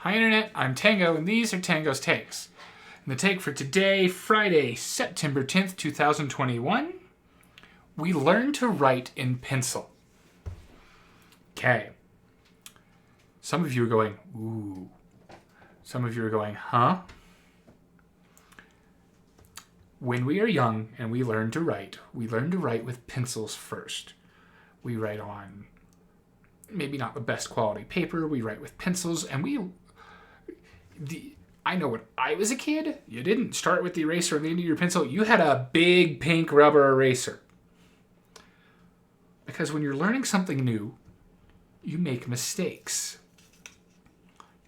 Hi Internet, I'm Tango, and these are Tango's Takes. And the take for today, Friday, September 10th, 2021, we learn to write in pencil. Okay. Some of you are going, ooh. Some of you are going, huh? When we are young and we learn to write with pencils first. We write on maybe not the best quality paper, we write with pencils, and I know when I was a kid, you didn't start with the eraser on the end of your pencil. You had a big pink rubber eraser. Because when you're learning something new, you make mistakes.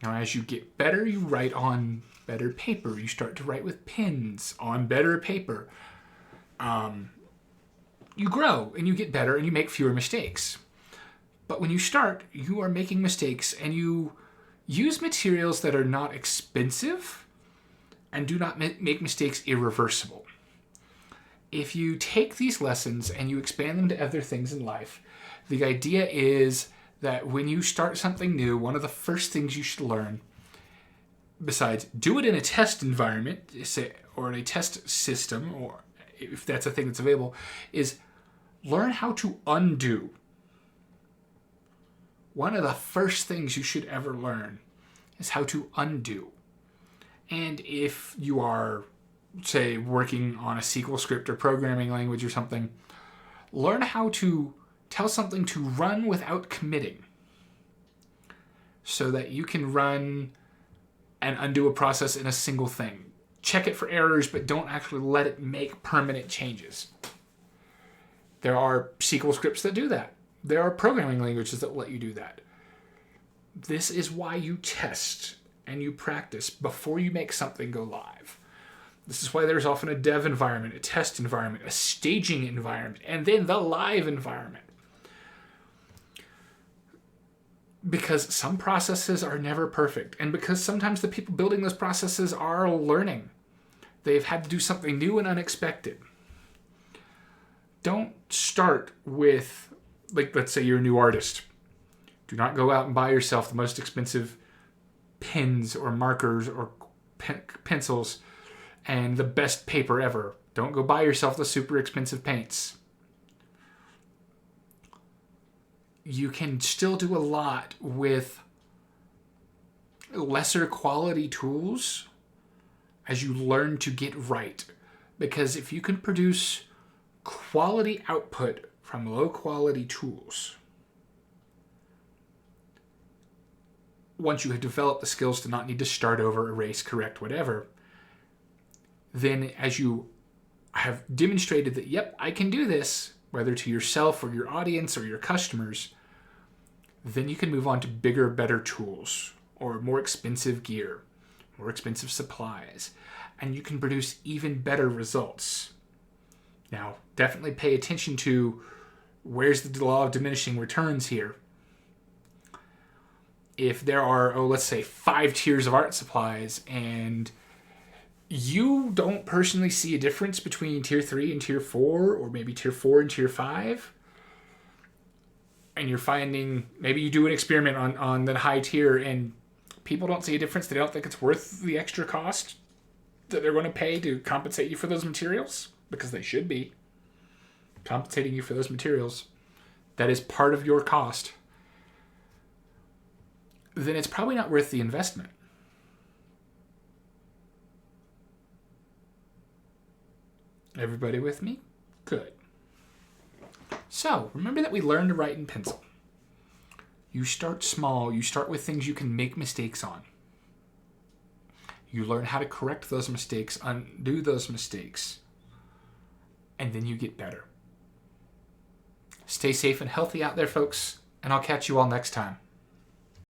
Now, as you get better, you write on better paper. You start to write with pens on better paper. You grow and you get better and you make fewer mistakes. But when you start, you are making mistakes and you use materials that are not expensive and do not make mistakes irreversible. If you take these lessons and you expand them to other things in life, the idea is that when you start something new, one of the first things you should learn, besides do it in a test environment, or in a test system, or if that's a thing that's available, is learn how to undo. One of the first things you should ever learn is how to undo. And if you are, say, working on a SQL script or programming language or something, learn how to tell something to run without committing so that you can run and undo a process in a single thing. Check it for errors, but don't actually let it make permanent changes. There are SQL scripts that do that. There are programming languages that let you do that. This is why you test and you practice before you make something go live. This is why there's often a dev environment, a test environment, a staging environment, and then the live environment. Because some processes are never perfect, and because sometimes the people building those processes are learning. They've had to do something new and unexpected. Don't start with, let's say you're a new artist. Do not go out and buy yourself the most expensive pens or markers or pencils and the best paper ever. Don't go buy yourself the super expensive paints. You can still do a lot with lesser quality tools as you learn to get right. Because if you can produce quality output from low quality tools, once you have developed the skills to not need to start over, erase, correct, whatever, then as you have demonstrated that, yep, I can do this, whether to yourself or your audience or your customers, then you can move on to bigger, better tools or more expensive gear, more expensive supplies, and you can produce even better results. Now, definitely pay attention to where's the law of diminishing returns here. If there are, let's say 5 tiers of art supplies and you don't personally see a difference between tier 3 and tier 4, or maybe tier 4 and tier 5, and you're finding, maybe you do an experiment on the high tier and people don't see a difference, they don't think it's worth the extra cost that they're going to pay to compensate you for those materials, because they should be compensating you for those materials. That is part of your cost. Then it's probably not worth the investment. Everybody with me? Good. So, remember that we learn to write in pencil. You start small. You start with things you can make mistakes on. You learn how to correct those mistakes, undo those mistakes, and then you get better. Stay safe and healthy out there, folks, and I'll catch you all next time.